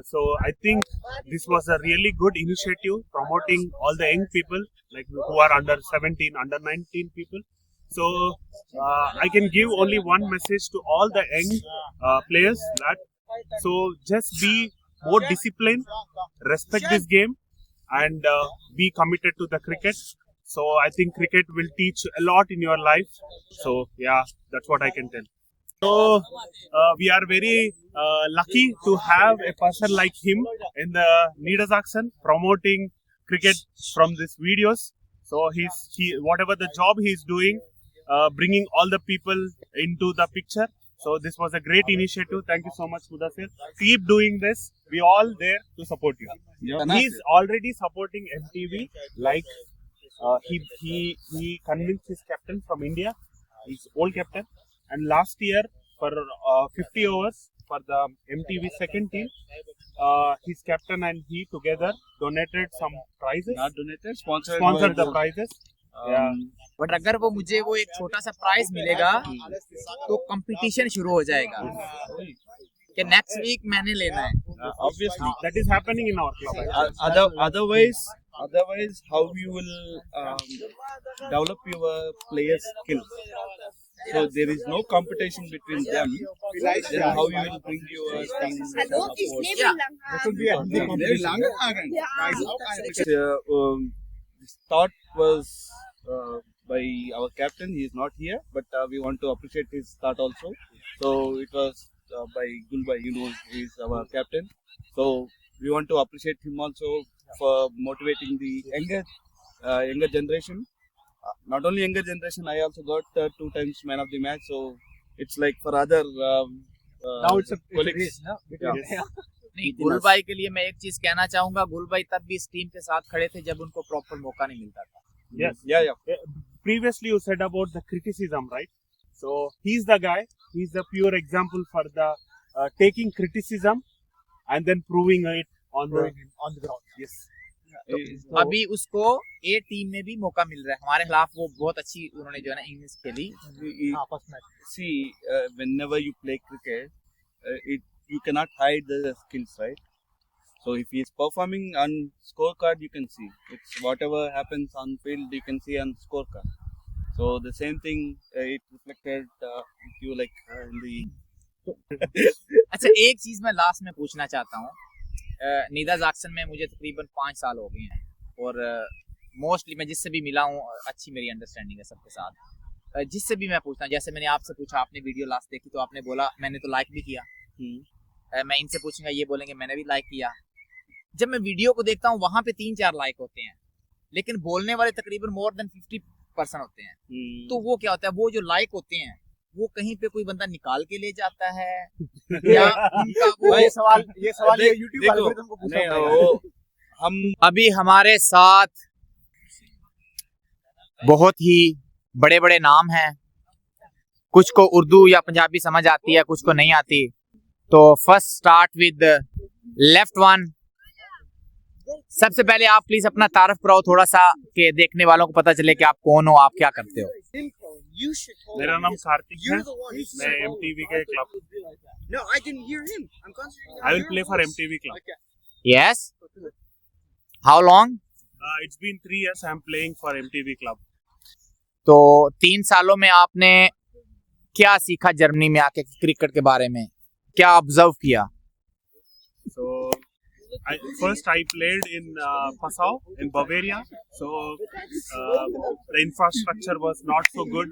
So I think this was a really good initiative promoting all the young people like who are under 17, under 19 people. So I can give only one message to all the young players that so just be more disciplined, respect this game, and be committed to the cricket. So I think cricket will teach a lot in your life. So yeah, that's what I can tell. So we are very lucky to have a person like him in the Niedersachsen promoting cricket from these videos. So whatever the job he's doing, bringing all the people into the picture. So this was a great initiative. Thank you so much, Mudassir. Keep doing this. We all there to support you. Yeah. He's already supporting MTV. Like he convinced his captain from India, his old captain, and last year for 50 overs for the MTV second team, his captain and he together donated some prizes. Not donated, Sponsored the prizes. Yeah. But अगर वो मुझे वो एक छोटा सा prize मिलेगा तो competition शुरू हो जाएगा कि नेक्स्ट वीक मैंने लेना है. Obviously, that is happening in our club. Otherwise, how you will develop your players' skills? So there is no competition between them. Then how you will bring your team support? This thought was by our captain. He is not here, but we want to appreciate his thought also. So it was by Gulbai, he is our captain. So we want to appreciate him also for motivating the younger generation. Not only younger generation, I also got 2 times man of the match. So it's like for other Now it's a colleagues. नहीं, गुलबाई के लिए मैं एक चीज कहना चाहूंगा. गुलबाई तब भी इस टीम के साथ खड़े थे जब उनको प्रॉपर मौका नहीं मिलता था. Yes. Yeah. Previously, you said about the criticism, right? So he's the guy. He's the pure example for the taking criticism and then proving it on the ground. Yes. तो अभी उसको ए टीम में भी मौका मिल रहा है. हमारे खिलाफ वो बहुत अच्छी उन्होंने जो है ना इनिंग्स खेली. See, whenever you play cricket, you cannot hide the skills, right? So if he is performing on scorecard, you can see. It's whatever happens on field, you can see on scorecard. So the same thing, it reflected with you like in the. अच्छा, एक चीज मैं last में पूछना चाहता हूँ. Netherlands में मुझे तकरीबन 5 साल हो गए हैं और मोस्टली मैं जिससे भी मिला हूँ अच्छी मेरी अंडरस्टैंडिंग है सबके साथ. जिससे भी मैं पूछता हूँ, जैसे मैंने आपसे पूछा, आपने वीडियो लास्ट देखी तो आपने बोला मैंने तो लाइक भी किया. मैं इनसे पूछूंगा, ये बोलेंगे मैंने भी लाइक किया. जब मैं वीडियो को देखता हूँ वहां पे 3-4 लाइक होते हैं, लेकिन बोलने वाले तकरीबन मोर देन 50% होते हैं. तो वो क्या होता है, वो जो लाइक होते हैं वो कहीं पे कोई बंदा निकाल के ले जाता है या उनका वो ये सवाल YouTube वाले तुमको पूछा. हम अभी हमारे साथ बहुत ही बड़े बड़े नाम हैं. कुछ को उर्दू या पंजाबी समझ आती है, कुछ को नहीं आती. तो first start with left one. सबसे पहले आप प्लीज अपना तारफ कराओ थोड़ा सा कि देखने वालों को पता चले कि आप कौन हो, आप क्या करते हो. मेरा नाम कार्तिक है. मैं MTV के club. I will play for MTV club. Yes. How long? It's been 3 years I'm playing for MTV club. तो 3 सालों में आपने क्या सीखा जर्मनी में आके क्रिकेट के बारे में, क्या ऑब्जर्व किया? So first I played in Passau in Bavaria. So the infrastructure was not so good.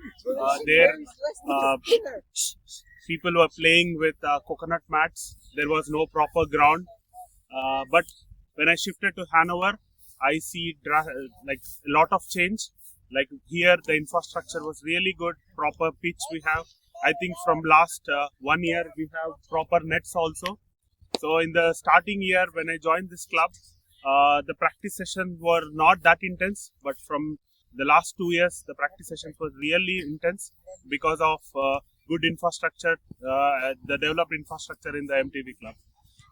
There people were playing with coconut mats. There was no proper ground. But when I shifted to Hanover, I see like a lot of change. Like here, the infrastructure was really good. Proper pitch we have. I think from last 1 year we have proper nets also. So in the starting year when I joined this club, the practice sessions were not that intense. But from the last 2 years, the practice sessions were really intense because of good infrastructure, the developed infrastructure in the MTV club.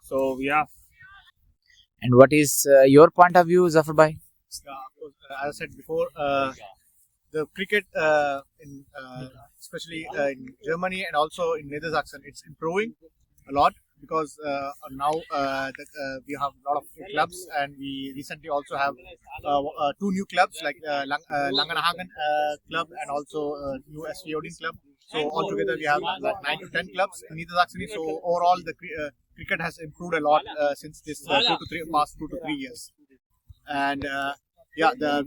So yeah. And what is your point of view, Zafar bhai? As I said before, the cricket, especially in Germany and also in Niedersachsen, it's improving a lot because now we have a lot of clubs, and we recently also have 2 new clubs like Langenhagen club and also new SV Odin club. So altogether we have like 9 to 10 clubs in Niedersachsen. So overall the cricket has improved a lot since this past 2 to 3 years. And we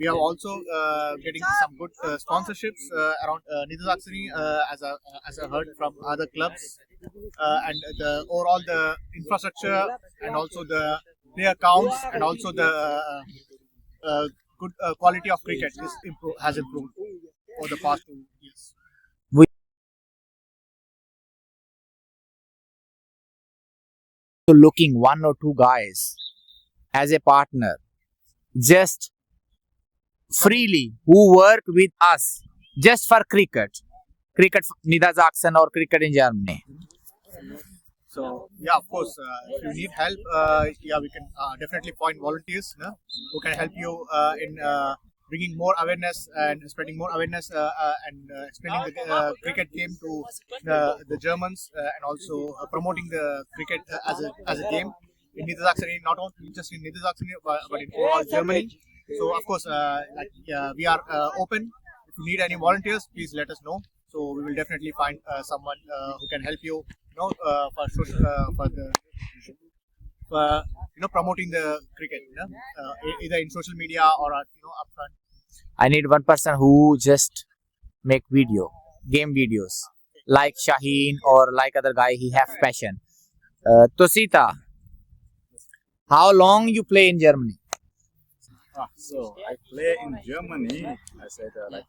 are also getting some good sponsorships around Niedersachsen, as I heard from other clubs, and the overall the infrastructure and also the player counts and also the good quality of cricket has improved over the past 2 years. Looking 1 or 2 guys as a partner, just freely, who work with us just for cricket Niedersachsen or cricket in Germany. So yeah, of course, if you need help, we can definitely find volunteers who can help you in bringing more awareness and spreading more awareness and explaining the cricket game to the Germans, and also promoting the cricket as a game in Niedersachsen, not only just in Niedersachsen but in all Germany. So of course, we are open. If you need any volunteers, please let us know. So we will definitely find someone who can help you, for promoting the cricket, either in social media or upfront. I need one person who just make game videos, like Shaheen or like other guy. He have passion. Tosita, how long you play in Germany? So I play in Germany, I said like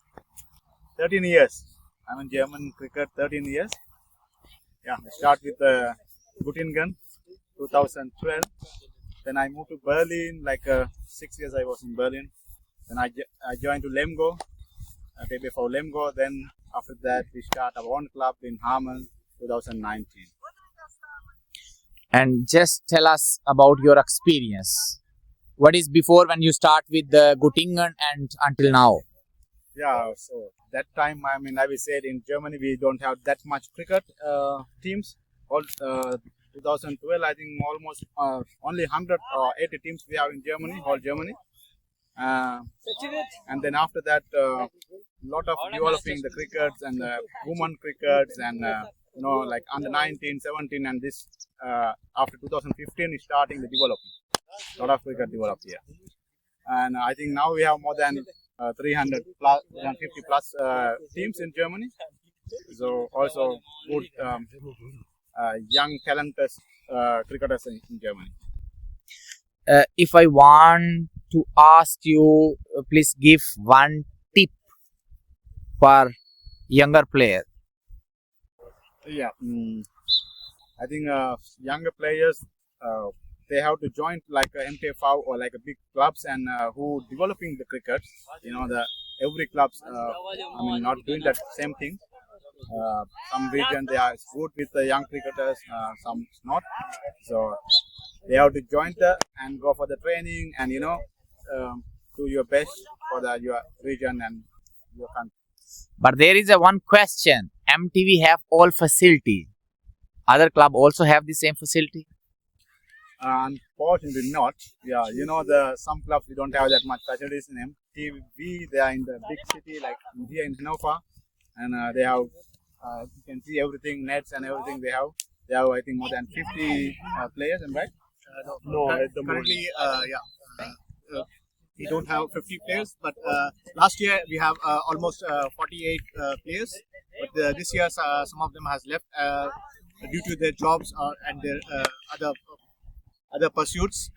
13 years. I'm in German cricket 13 years. Yeah, I start with Göttingen 2012. Then I moved to Berlin, like 6 years I was in Berlin. Then I joined to Lemgo, TBV Lemgo. Then after that we start our own club in Hameln 2019. And just tell us about your experience. What is before when you start with the Göttingen and until now? Yeah, so that time, I mean, I will say in Germany we don't have that much cricket teams. All 2012, I think almost only 100 or 80 teams we have in Germany, whole Germany. And then after that, lot of developing the crickets and women crickets and like under 19, 17, and this after 2015 is starting the development. Lot of cricket developed here, and I think now we have more than 350 plus teams in Germany. So also good young talented cricketers in Germany. If I want to ask you, please give one tip for younger player. Yeah, I think younger players they have to join like MTFV or like a big clubs and who developing the cricket. Every clubs I mean not doing that same thing. Some region they are good with the young cricketers, some not. So they have to join and go for the training and do your best for your region and your country. But there is one question. MTV have all facility. Other club also have the same facility? Unfortunately not. Yeah, some clubs we don't have that much facilities in MTV. They are in the big city like here in Hannover, and they have you can see everything, nets and everything they have. They have I think more than 50 players, am I right? No, at the moment. Currently, we don't have 50 players, but last year we have almost 48 players. But this year some of them has left due to their jobs and their other pursuits.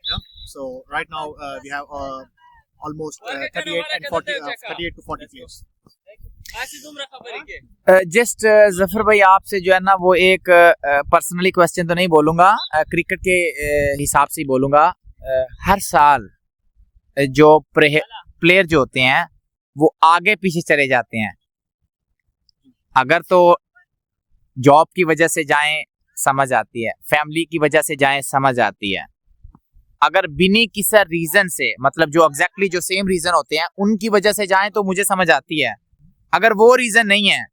Yeah? So right now we have almost 38 to 40 players. Just Zafar भाई आपसे जो है ना वो एक personally question तो नहीं बोलूंगा, क्रिकेट के हिसाब से ही बोलूंगा। हर साल जो प्लेयर जो होते हैं वो आगे पीछे चले जाते हैं। अगर तो जॉब की वजह से जाएं समझ आती है, फैमिली की वजह से जाएं समझ आती है। अगर बिनी किसी रीजन से, मतलब जो एग्जैक्टली जो सेम रीजन होते हैं उनकी वजह से जाएं तो मुझे समझ आती है। अगर वो रीजन नहीं है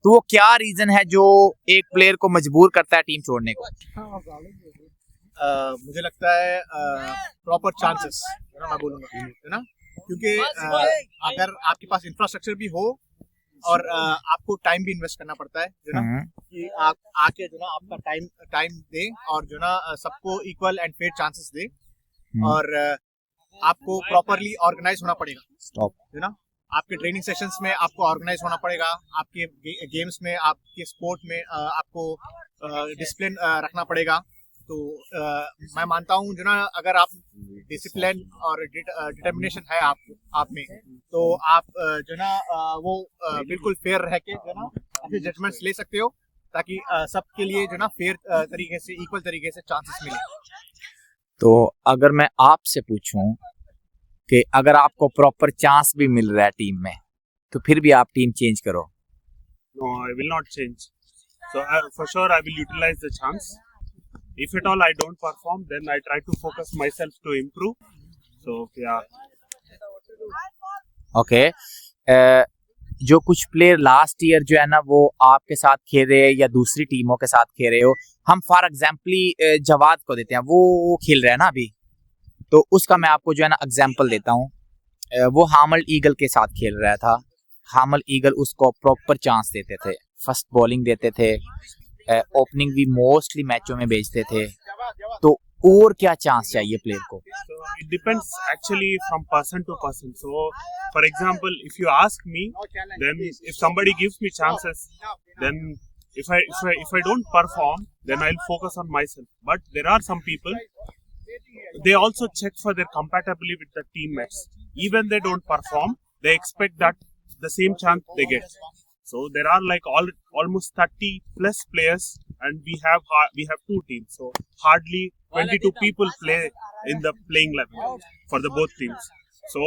तो वो क्या रीजन है जो एक प्लेयर को मजबूर करता है टीम छोड़ने को? मुझे लगता है प्रॉपर चांसेस मैं बोलूँगा, है ना, क्योंकि अगर आपके पास इंफ्रास्ट्रक्चर भी हो और आपको टाइम भी इन्वेस्ट करना पड़ता है, जो ना, कि आप आके जो ना आपका टाइम दें और जो ना सबको इक्वल एंड फेयर चांसेस दें, और आपको प्रॉपरली ऑर्गेनाइज होना पड़ेगा, है ना, आपके ट्रेनिंग सेशंस में आपको ऑर्गेनाइज होना पड़ेगा, आपके गेम्स में, आपके स्पोर्ट में आपको डिसिप्लिन रखना पड़ेगा। तो मैं मानता हूँ जो ना, अगर आप डिसिप्लिन और डिटर्मिनेशन है आप में, तो आप जो ना वो बिल्कुल फेयर रह के जो ना अपने जजमेंट्स ले सकते हो, ताकि सबके लिए जो ना फेयर तरीके से, इक्वल तरीके से चांसेस मिले। तो अगर मैं आपसे पूछूं कि अगर आपको प्रॉपर चांस भी मिल रहा है टीम में, तो फिर भी आप टीम चेंज करो? No, I will not change. So for sure, I will utilize the chance. If at all I don't perform, then I try to focus myself to improve. So yeah. Okay. जो कुछ player last year जो है ना वो आपके साथ खेल रहे हैं या दूसरी टीमों के साथ खेल रहे हो, हम फॉर एग्जाम्पली जवाद को देते हैं, वो खेल रहे हैं ना अभी, तो उसका मैं आपको जो है ना एग्जाम्पल देता हूँ। वो हामल ईगल के साथ खेल रहा था। हामल ईगल उसको प्रॉपर चांस देते थे, फर्स्ट बॉलिंग देते थे, ओपनिंग भी मोस्टली मैचों में भेजते थे। तो और क्या चांस चाहिए प्लेयर को? So it depends actually from person to person. So for example, if you ask me, then if somebody gives me chances, then if I don't perform, then I'll focus on myself. But there are some people, they also check for their compatibility with the teammates. Even they don't perform, they expect that the same chance they get. So there are like almost 30 plus players, and we have two teams. So hardly 22 people play in the playing level for the both teams. So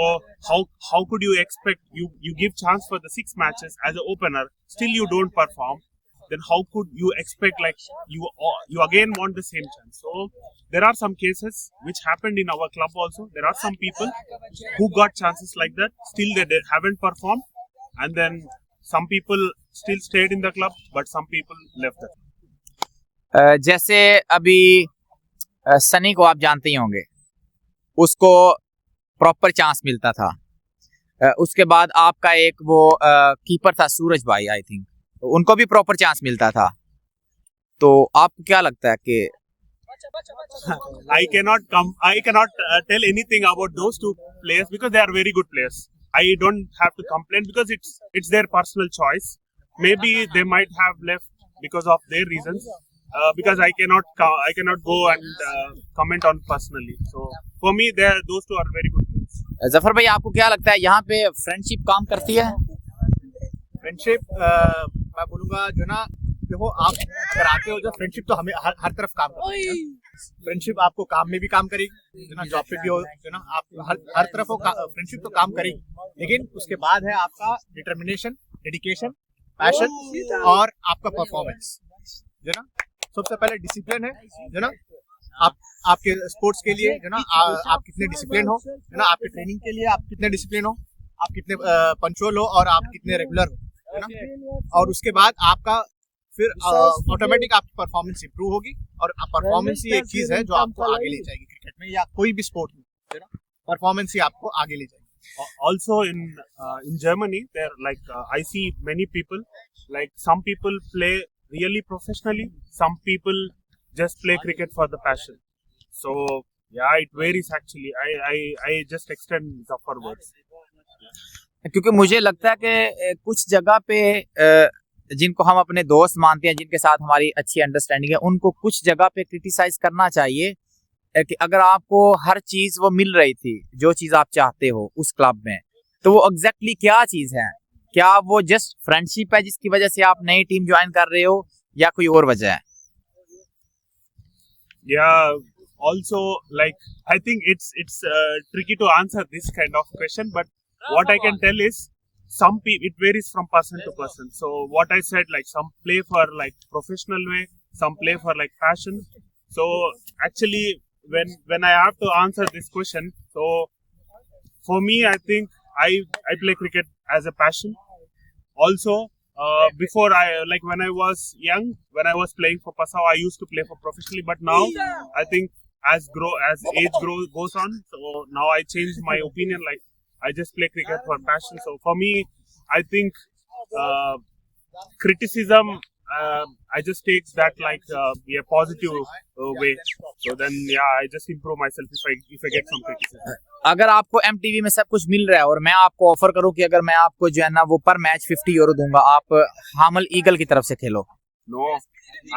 how could you expect, you give chance for the 6 matches as an opener, still you don't perform? Then how could you expect like you again want the same chance? So there are some cases which happened in our club also. There are some people who got chances like that, still they haven't performed, and then some people still stayed in the club, but some people left the club. जैसे अभी सनी को आप जानते ही होंगे, उसको proper chance मिलता था। उसके बाद आपका एक वो कीपर था सूरज भाई, आई थिंक, उनको भी प्रॉपर चांस मिलता था। तो आपको क्या लगता है कि I cannot tell anything about those two players because they are very good players. I don't have to complain because it's their personal choice. Maybe they might have left because of their reasons. Because I cannot go and comment on personally. So for me, those two are very good players. Zafar भाई, आपको क्या लगता है यहाँ पे friendship काम करती है? फ्रेंडशिप मैं बोलूँगा जो ना, देखो आप अगर आते हो, जो फ्रेंडशिप तो हमें हर तरफ काम करती है। फ्रेंडशिप आपको काम में भी काम करेगी, जो ना जॉब पे भी हो, जो ना आप हर तरफ हो, फ्रेंडशिप तो काम करेगी। लेकिन उसके बाद है आपका डिटर्मिनेशन, डेडिकेशन, पैशन और आपका परफॉर्मेंस। जो ना सबसे पहले डिसिप्लिन है, जो ना आपके स्पोर्ट्स के लिए, जो ना आप कितने डिसिप्लिन हो, जो ना आपके ट्रेनिंग के लिए आप कितने डिसिप्लिन हो, आप कितने पंचुअल हो और आप कितने रेगुलर हो, है ना। और उसके बाद आपका फिर ऑटोमेटिक आपकी परफॉर्मेंस इंप्रूव होगी, और परफॉर्मेंस ही एक चीज है जो आपको आगे ले जाएगी क्रिकेट में या कोई भी स्पोर्ट में, है ना। परफॉर्मेंस ही आपको आगे ले जाएगी। Also in Germany, there I see many people, like some people play really professionally, some people just play cricket for the passion. So yeah, it varies actually. I just extend Zafar words. क्योंकि मुझे लगता है कि कुछ जगह पे जिनको हम अपने दोस्त मानते हैं, जिनके साथ हमारी अच्छी अंडरस्टैंडिंग है, उनको कुछ जगह पे क्रिटिसाइज करना चाहिए कि अगर आपको हर चीज वो मिल रही थी, जो चीज आप चाहते हो उस क्लब में, तो वो एग्जैक्टली क्या चीज है? क्या वो जस्ट फ्रेंडशिप है जिसकी वजह से आप नई टीम ज्वाइन कर रहे हो, या कोई और वजह है? Yeah, also like I think it's tricky to answer this kind of question, but what I can tell is some people, it varies from person to person. So what I said, like some play for like professional way, some play for like passion. So actually when I have to answer this question, so for me I think I play cricket as a passion. Also Before when I was young, when I was playing for Passau, I used to play for professionally. But now I think as age goes on, so now I changed my opinion. Like I just play cricket for passion. So for me, I think criticism. I just take that like a positive way. So then I just improve myself if I get some criticism. अगर आपको MTV में सब कुछ मिल रहा है और मैं आपको ऑफर करूं कि अगर मैं आपको जो है ना वो पर मैच 50 यूरो दूंगा, आप हामल ईगल की तरफ से खेलो? No,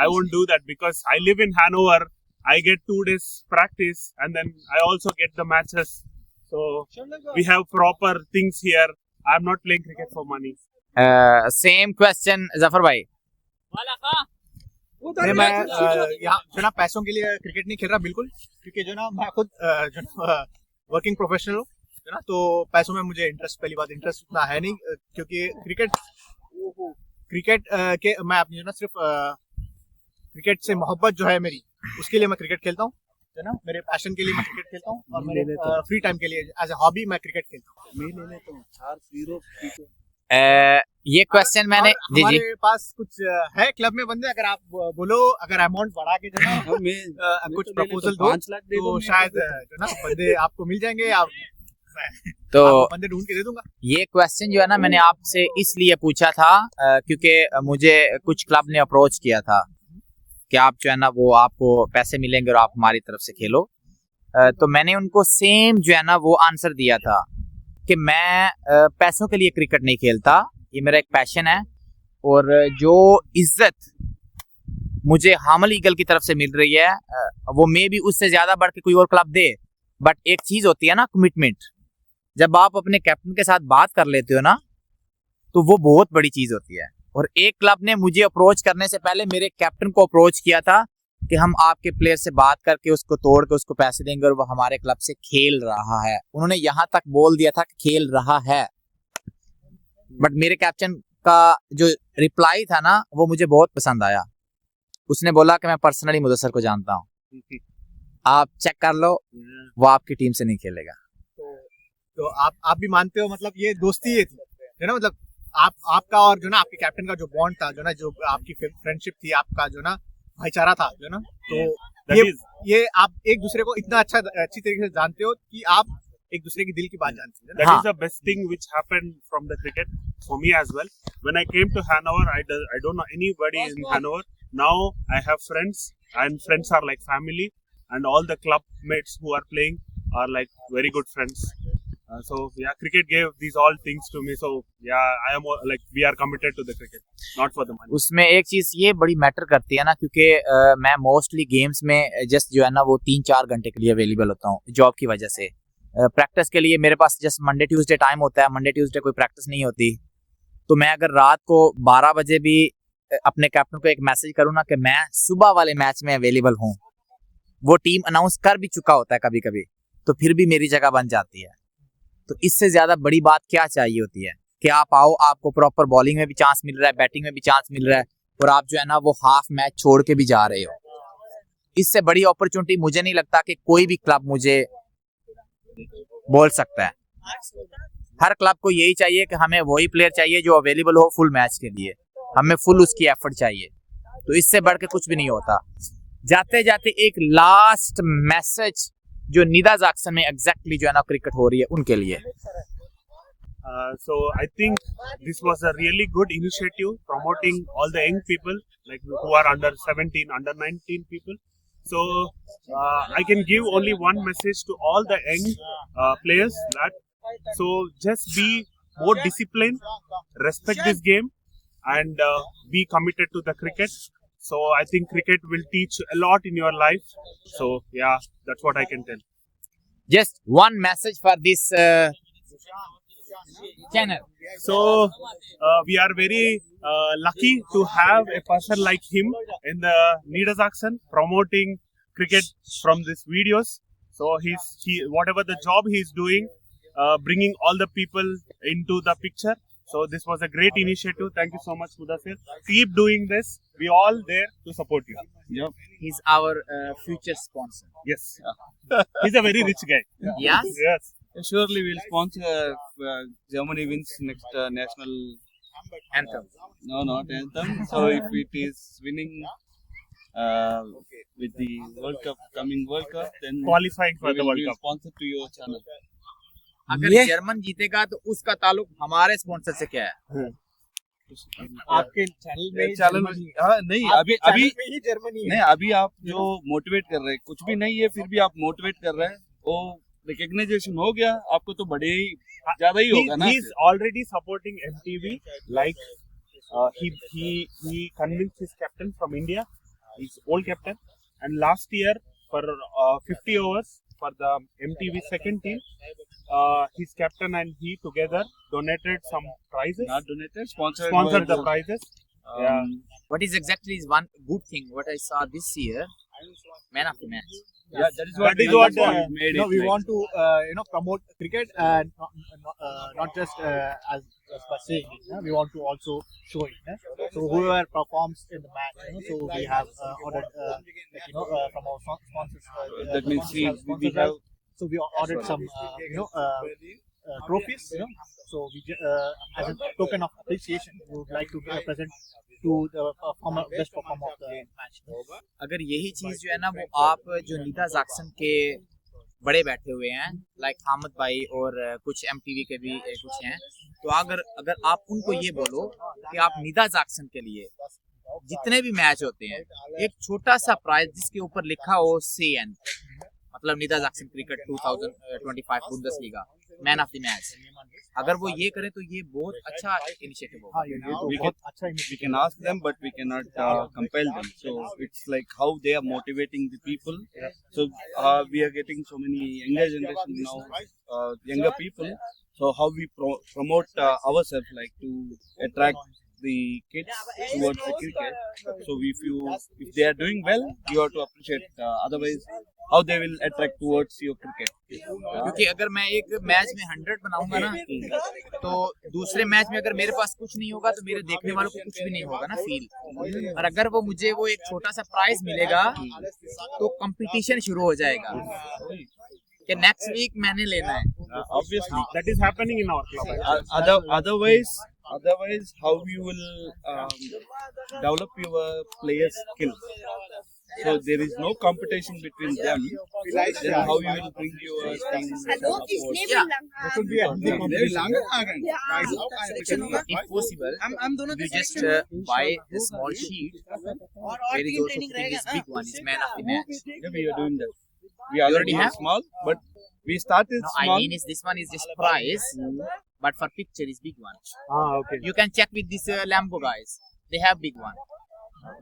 I won't do that because I live in Hanover. I get 2 days practice and then I also get the matches. So we have proper things here. I'm not playing cricket for money. Same question Zafar भाई. नहीं, मैं यहाँ जो ना पैसों के लिए cricket नहीं खेल रहा बिल्कुल, क्योंकि जो ना मैं खुद जो ना वर्किंग प्रोफेशनल हूँ, जो ना तो पैसों में मुझे पहली बात इंटरेस्ट उतना है नहीं, क्योंकि क्रिकेट के मैं अपनी जो ना सिर्फ क्रिकेट से मोहब्बत जो है मेरी, उसके लिए मैं क्रिकेट खेलता हूँ, है ना, मेरे पैशन के लिए मैं क्रिकेट खेलता हूँ और मेरे फ्री टाइम के लिए एज ए हॉबी मैं क्रिकेट खेलता हूँ. ये क्वेश्चन मैंने जी हमारे पास कुछ है क्लब में बंदे, अगर आप बोलो, अगर अमाउंट बढ़ा के जो ना कुछ प्रपोजल दो तो शायद जो ना बंदे आपको मिल जाएंगे, आप तो बंदे ढूंढ के दे दूंगा. ये क्वेश्चन जो है ना मैंने आपसे इसलिए पूछा था क्योंकि मुझे कुछ क्लब ने अप्रोच किया था कि आप जो है ना वो आपको पैसे मिलेंगे और आप हमारी तरफ से खेलो. तो मैंने उनको सेम जो है ना वो आंसर दिया था कि मैं पैसों के लिए क्रिकेट नहीं खेलता, ये मेरा एक पैशन है और जो इज्जत मुझे हामल ईगल की तरफ से मिल रही है वो मे भी उससे ज्यादा बढ़ के कोई और क्लब दे, बट एक चीज होती है ना कमिटमेंट. जब आप अपने कैप्टन के साथ बात कर लेते हो ना तो वो बहुत बड़ी चीज होती है. और एक क्लब ने मुझे अप्रोच करने से पहले मेरे कैप्टन को अप्रोच किया था कि हम आपके प्लेयर से बात करके उसको तोड़ के उसको पैसे देंगे और वो हमारे क्लब से खेल रहा है. उन्होंने यहाँ तक बोल दिया था कि खेल रहा है, बट मेरे कैप्टन का जो रिप्लाई था ना वो मुझे बहुत पसंद आया. उसने बोला कि मैं पर्सनली मुदस्सर को जानता हूँ, आप चेक कर लो, वो आपकी टीम से नहीं खेलेगा. तो आप भी मानते हो, मतलब ये दोस्ती ये थी है ना, मतलब आपका और जो ना आपके कैप्टन का जो बॉन्ड था, जो ना जो आपकी फ्रेंडशिप थी, आपका जो ना भाईचारा था, जो ना, तो ये आप एक दूसरे को इतना अच्छी तरीके से जानते हो कि आप एक दूसरे की दिल की बात जानते हैं. That is the best thing which happened from the cricket for me as well. When I came to Hanover, I don't know anybody in Hanover. Now I have friends, and friends are like family, and all the club mates who are playing are like very good friends. So cricket gave these all things to me. So I am like we are committed to the cricket, not for the money. उसमें एक चीज ये बड़ी matter करती है ना, क्योंकि मैं मोस्टली गेम्स में जस्ट जो है ना वो 3-4 घंटे के लिए अवेलेबल होता हूँ जॉब की वजह से. प्रैक्टिस के लिए मेरे पास जस्ट मंडे ट्यूसडे टाइम होता है, मंडे ट्यूसडे कोई प्रैक्टिस नहीं होती. तो मैं अगर रात को 12 बजे भी अपने कैप्टन को एक मैसेज करूँ ना कि मैं सुबह वाले मैच में अवेलेबल हूँ, वो टीम अनाउंस कर भी चुका होता है कभी कभी, तो फिर भी मेरी जगह बन जाती है. तो इससे ज्यादा बड़ी बात क्या चाहिए होती है कि आप आओ, आपको प्रॉपर बॉलिंग में भी चांस मिल रहा है, बैटिंग में भी चांस मिल रहा है, और आप जो है ना वो हाफ मैच छोड़ के भी जा रहे हो. इससे बड़ी अपॉर्चुनिटी मुझे नहीं लगता कि कोई भी क्लब मुझे बोल सकता है. हर क्लब को यही चाहिए कि हमें वही प्लेयर चाहिए जो अवेलेबल हो फुल मैच के लिए, हमें फुल उसकी एफर्ट चाहिए. तो इससे बढ़ के कुछ भी नहीं होता. जाते जाते एक लास्ट मैसेज जो निदा जैक्सन में एग्जैक्टली जो है ना क्रिकेट हो रही है उनके लिए. So I think this was a really good initiative promoting all the young people like who are under 17, under 19 people. So I can give only one message to all the young players that so just be more disciplined, respect this game, and be committed to the cricket. So I think cricket will teach a lot in your life. So that's what I can tell. Just one message for this channel. So we are very lucky to have a person like him in the Niedersachsen promoting cricket from these videos. So he whatever the job he is doing, bringing all the people into the picture. So this was a great initiative. Thank you so much, Mudassir. Keep doing this. We all there to support you. Yeah. He's our future sponsor. Yes. He's a very rich guy. Yes. Yes. Surely we'll sponsor Germany wins next national Anthem. No, not anthem. So if it is winning with the World Cup, coming World Cup, then Qualifying for we the will World give Cup. sponsor to your channel. अगर German जीतेगा तो उसका ताल्लुक हमारे sponsor से क्या है? आपके चैनल में चैनल हाँ नहीं अभी अभी ही जर्मनी नहीं अभी आप जो मोटिवेट कर रहे हैं कुछ भी नहीं है फिर भी आप मोटिवेट कर रहे हैं वो रिकग्नाइजेशन हो गया आपको तो बड़े ही ज्यादा ही होगा ना He is already supporting MTV. Like he convinced his captain from India, his old captain, and last year for 50 overs for the MTV second team, his captain and he together donated some prizes, not donated sponsored sponsored the prizes. Yeah. What is exactly is one good thing what I saw this year, man of the match. yeah that is what That is what, made No, it we like. want to promote cricket not just as per saying it. We want to also show it. So whoever performs in the match, so we have ordered from our sponsors. That means we sponsors have so we ordered some trophies. So we as a token of appreciation, we would like to present to the best performer of the match. अगर यही चीज जो है ना वो आप जो Nita Jackson के बड़े बैठे हुए हैं लाइक हामिद भाई और कुछ एमटीवी के भी कुछ हैं तो अगर आप उनको ये बोलो कि आप नीता जैक्सन के लिए जितने भी मैच होते हैं एक छोटा सा प्राइज जिसके ऊपर लिखा हो CN मतलब Nita Jackson cricket 2025 Bundesliga man of the match अगर वो ये करें तो ये बहुत अच्छा इनिशिएटिव होगा ये तो We बहुत अच्छा we can ask them but we cannot compel them so it's like how they are motivating the people so we are getting so many younger generation now younger people so how we promote ourselves like to attract the kids towards the cricket so if they are doing well you have to appreciate otherwise how they will attract towards your cricket क्योंकि अगर मैं एक match में 100 बनाऊंगा ना तो दूसरे match में अगर मेरे पास कुछ नहीं होगा तो मेरे देखने वालों को कुछ भी नहीं होगा ना फील और अगर वो मुझे वो एक छोटा सा प्राइज मिलेगा तो कंपटीशन शुरू हो जाएगा कि नेक्स्ट वीक मैंने लेना है obviously That is happening in our club. otherwise how you will develop your players skills so there is no competition between them then how you will bring your team forward? There should be a healthy competition. if possible you just buy a small sheet where is also putting this big one is man of the match Yeah, we are doing that we already have? small but we started no small I mean is this one is just prize but for picture is big one Okay. you can check with this Lambo guys they have big one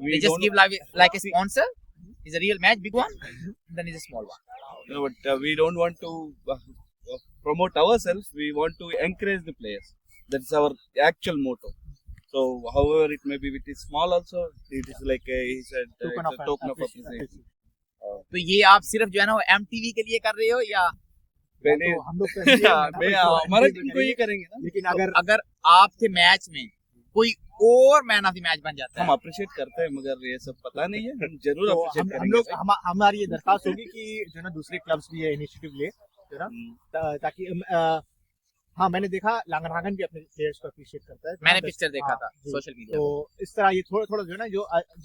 we they just don't- give like a sponsor is a real match big one then is a small one no, but we don't want to promote ourselves we want to encourage the players that's our actual motto so however it may be it is small also it is like he said Token it's of a token of appreciation. appreciation तो ये आप सिर्फ जो है ना वो MTV के लिए कर रहे हो या पहले तो हम लोग करेंगे, हमारे टीम को ये करेंगे ना लेकिन अगर अगर आपके मैच में कोई और मैन ऑफ द मैच बन जाता हम है अप्रिशिएट करते हैं मगर ये सब पता नहीं है हम जरूर तो अप्रिशिएट हम करेंगे लोग हमारी ये दरखास्त होगी कि जो ना दूसरे क्लब्स भी ये इनिशिएटिव ले जो ना ताकि हाँ मैंने देखा लांगरहागन भी अपने प्लेयर्स को अप्रिशिएट करता है मैंने पिक्चर देखा हाँ, था जी। सोशल मीडिया तो इस तरह ये थोड़ा थोड़ा जो है ना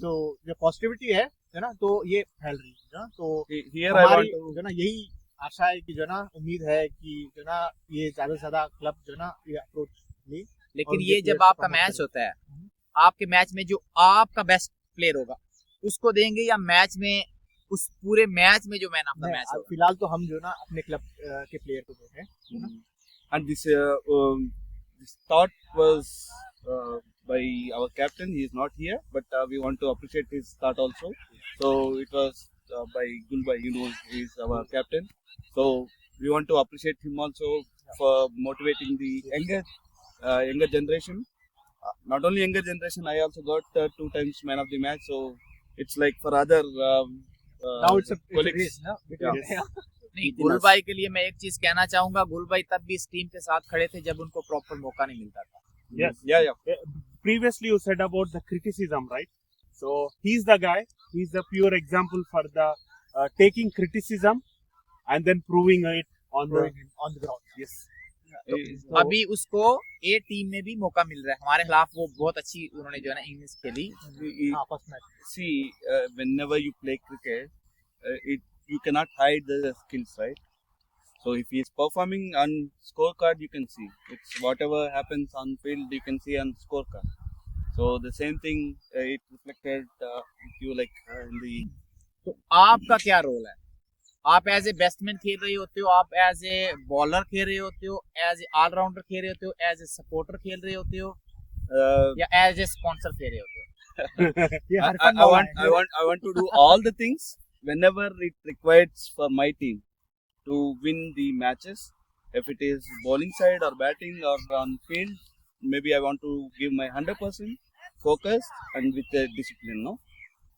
जो पॉजिटिविटी है जो ना तो ये फैल रही है ना तो हियर आई हमारी वांट जो ना यही आशा है कि जो ना उम्मीद है कि जो ना ये ज्यादा से ज्यादा क्लब जो ना ये अप्रोच ले लेकिन और ये उनके जब players आपका को promote मैच करें। होता है आपके मैच में जो आपका बेस्ट प्लेयर होगा उसको देंगे या मैच में उस पूरे मैच में जो मैन ऑफ द नहीं, मैच अब होगा फिलहाल तो हम जो ना अपने क्लब के प्लेयर को दे रहे हैं and this thought was by our captain he is not here but we want to appreciate his thought also so it was by Gulbai he is our captain so we want to appreciate him also for motivating the younger generation not only younger generation I also got 2 times man of the match so it's like for other now it's a colleagues race ना नहीं गुलबाई के लिए मैं एक चीज कहना चाहूंगा गुलबाई तब भी इस टीम के साथ खड़े थे जब उनको प्रॉपर मौका नहीं मिलता था Yes. yeah Previously, you said about the criticism, right? So he's the guy. He's the pure example for the taking criticism and then proving it on the on the ground yes. तो अभी उसको ए team में भी मौका मिल रहा है हमारे खिलाफ। वो बहुत अच्छी उन्होंने जो है ना इनिंग्स खेली। First match See, whenever you play cricket, you cannot hide the skills, right? So if he is performing on scorecard, you can see. It's whatever happens on field, you can see on scorecard. So the same thing, it reflected with you like in the. तो आपका क्या role है? आप as a batsman खेल रहे होते हो, आप एज ए बॉलर खेल रहे होते हो, एज ए ऑलराउंडर खेल रहे होते हो, एज ए सपोर्टर खेल रहे होते हो, या एज ए स्पॉन्सर खेल रहे होते हो? I want to do all the things whenever it requires for my team to win the matches. If it is bowling side or batting or on field, maybe I want to give my 100% focus and with the discipline, no?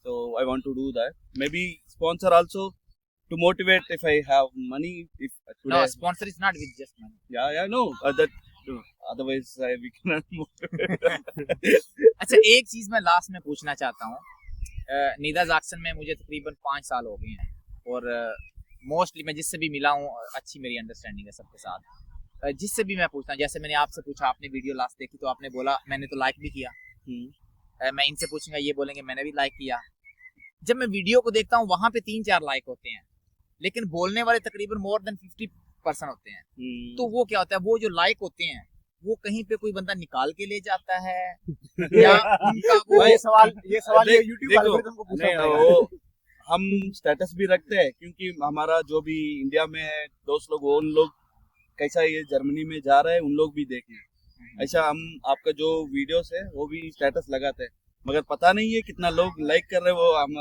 So I want to do that. Maybe sponsor also to motivate if I have money. If today, No, sponsor is not with just money. yeah, no, that otherwise we cannot motivate. अच्छा, एक चीज मैं last में पूछना चाहता हूँ। नीदा Jackson में मुझे तकरीबन 5 साल हो गए हैं और मोस्टली मैं जिससे भी मिला हूँ अच्छी मेरी अंडरस्टैंडिंग है सबके साथ। जिससे भी मैं पूछता हूँ, जैसे मैंने आपसे पूछा, आपने वीडियो लास्ट देखी तो आपने बोला मैंने तो लाइक भी किया। मैं इनसे पूछूंगा, ये बोलेंगे मैंने भी लाइक किया। जब मैं वीडियो को देखता हूँ वहां पे 3-4 लाइक होते हैं, लेकिन बोलने वाले तकरीबन मोर देन 50% होते हैं। तो वो क्या होता है, वो जो लाइक होते हैं वो कहीं पे कोई बंदा निकाल के ले जाता है या उनका वो ये सवाल ये YouTube देखो, एल्गोरिथम को पूछना नहीं, पड़ेगा। वो हम स्टेटस भी रखते हैं क्योंकि हमारा जो भी इंडिया में है दोस्त लोग, वो उन लोग कैसा ये जर्मनी में जा रहा है उन लोग भी देखें। ऐसा हम आपका जो वीडियोस है वो भी स्टेटस लगाते हैं, मगर पता नहीं है कितना लोग लाइक कर रहे हैं। वो हम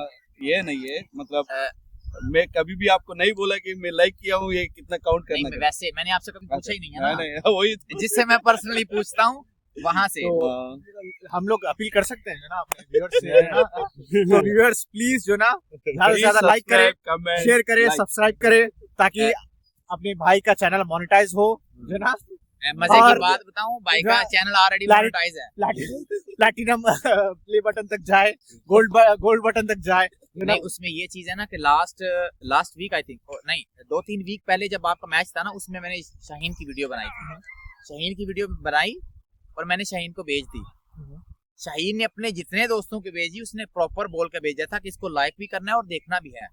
ये नहीं है, मतलब मैं कभी भी आपको नहीं बोला कि मैं लाइक किया हूँ, ये कितना काउंट नहीं, करना। वैसे मैंने आपसे कभी पूछा ही नहीं है ना। नहीं, वही जिससे मैं पर्सनली पूछता हूँ वहां से। तो हम लोग अपील कर सकते हैं ना अपने व्यूअर्स से, है ना? तो व्यूअर्स प्लीज जो ना ज्यादा से ज्यादा लाइक करें, शेयर करें, सब्सक्राइब करें, ताकि अपने भाई का चैनल मोनेटाइज हो, जो ना। मजे की और बात बताऊं, भाई का चैनल ऑलरेडी मोनेटाइज है। प्लैटिनम प्ले बटन तक जाए, गोल्ड बटन तक जाए। नहीं, उसमें ये चीज है ना कि लास्ट वीक आई थिंक, नहीं 2-3 वीक पहले जब आपका मैच था ना, उसमें मैंने शाहीन की वीडियो बनाई थी। शाहीन की वीडियो बनाई और मैंने शाहीन को भेज दी। शाहीन ने अपने जितने दोस्तों को भेजी, उसने प्रॉपर बोल के भेजा था कि इसको लाइक भी करना है और देखना भी है।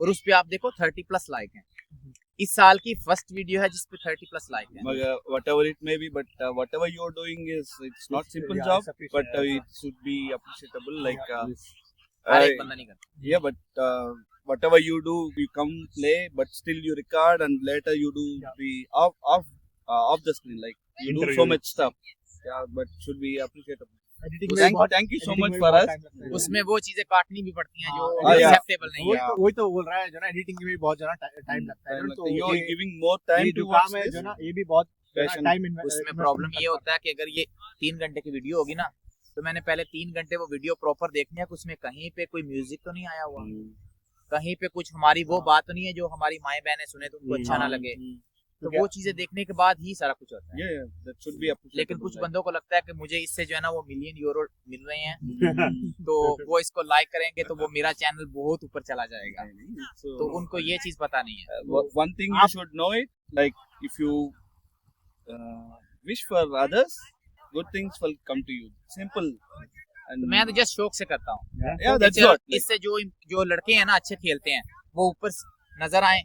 और उस पे आप देखो 30+ लाइक हैं। इस साल की फर्स्ट वीडियो है जिसपे 30+ लाइक है। whatever it may be, but whatever you are doing is, it's not simple job, but it should be appreciable. Like हर एक बंदा नहीं करता। yeah, but whatever you do, you come play, but still you record and later you do the off the screen, like you do so much stuff. Yeah, but should be appreciable. Thank you so much for us. उसमें वो चीजें काटनी भी पड़ती हैं जो yeah. Acceptable नहीं है। वही तो बोल रहा है जो ना, एडिटिंग में भी बहुत ज्यादा टाइम लगता है। तो you are giving more time ये to जो watch काम है this. जो ना, ये भी बहुत Passion. टाइम उसमें प्रॉब्लम ये होता है कि अगर ये 3 घंटे की वीडियो होगी ना, तो मैंने पहले 3 घंटे वो वीडियो प्रॉपर देखनी है कि उसमें कहीं पे कोई म्यूजिक तो नहीं आया हुआ, कहीं पे कुछ हमारी वो बात तो नहीं है जो हमारी माएं बहनें सुने तो उनको अच्छा ना लगे। तो वो चीजें देखने के बाद ही सारा कुछ होता है। Yeah, that should be appreciable. लेकिन कुछ बंदों को लगता है कि मुझे इससे जो है ना वो मिलियन यूरो मिल रहे हैं, तो वो इसको लाइक करेंगे तो वो मेरा चैनल बहुत ऊपर चला जाएगा। तो उनको ये चीज पता नहीं है। One thing you should know it, like if you wish for others, good things will come to you. Simple. And तो मैं तो जस्ट शौक से करता हूँ। yeah, that's what. इससे जो लड़के हैं ना अच्छे खेलते हैं, वो ऊपर नजर आए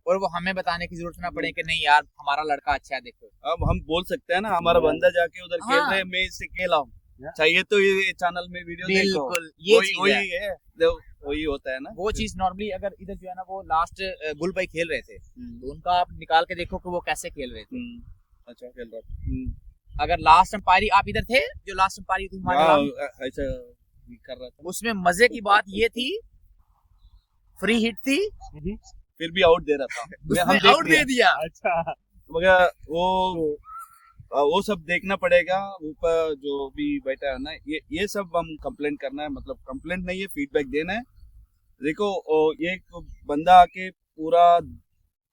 और वो हमें बताने की जरूरत ना पड़े कि नहीं यार हमारा लड़का अच्छा है, देखो। अब हम बोल सकते हैं ना, हमारा बंदा जाके उधर खेल रहे हैं, मैं इससे खेला हूँ, चाहिए तो ये चैनल में वीडियो देखो। बिल्कुल, ये चीज वही है, वही होता है ना। वो चीज नॉर्मली अगर इधर जो है ना, वो लास्ट गुल भाई खेल रहे थे, तो उनका आप निकाल के देखो कि वो कैसे खेल रहे थे। अच्छा खेल रहा। अगर लास्ट अंपायरी आप इधर थे, जो लास्ट अंपायरी थी हमारे ऐसा कर रहा था, उसमें मजे की बात ये थी, फ्री हिट थी, फिर भी आउट दे रहा था। उसने आउट दे दिया। अच्छा, मगर वो सब देखना पड़ेगा। ऊपर जो भी बैठा है ना, ये सब हम कंप्लेंट करना है, मतलब कंप्लेंट नहीं है, फीडबैक देना है। देखो ये एक बंदा आके पूरा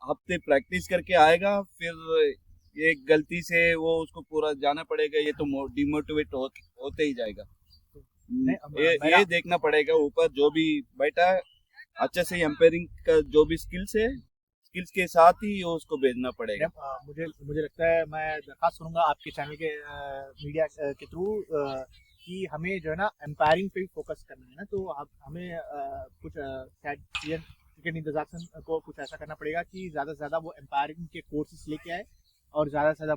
हफ्ते प्रैक्टिस करके आएगा, फिर एक गलती से वो उसको पूरा जाना पड़ेगा, ये तो डिमोटिवेट होते ही जाएगा। ये देखना पड़ेगा। ऊपर जो भी बैठा है अच्छे से एम्पायरिंग का जो भी स्किल्स स्किल्स के साथ ही उसको भेजना पड़ेगा। मुझे लगता है मैं दरखास्त करूंगा आपके चैनल के मीडिया के थ्रू कि हमें जो है ना एम्पायरिंग पे भी फोकस करना है ना, तो हमें कुछ शायद क्रिकेट निदेशासन को कुछ ऐसा करना पड़ेगा कि ज़्यादा से ज़्यादा वो एम्पायरिंग के कोर्सेज लेके आए और ज़्यादा से ज़्यादा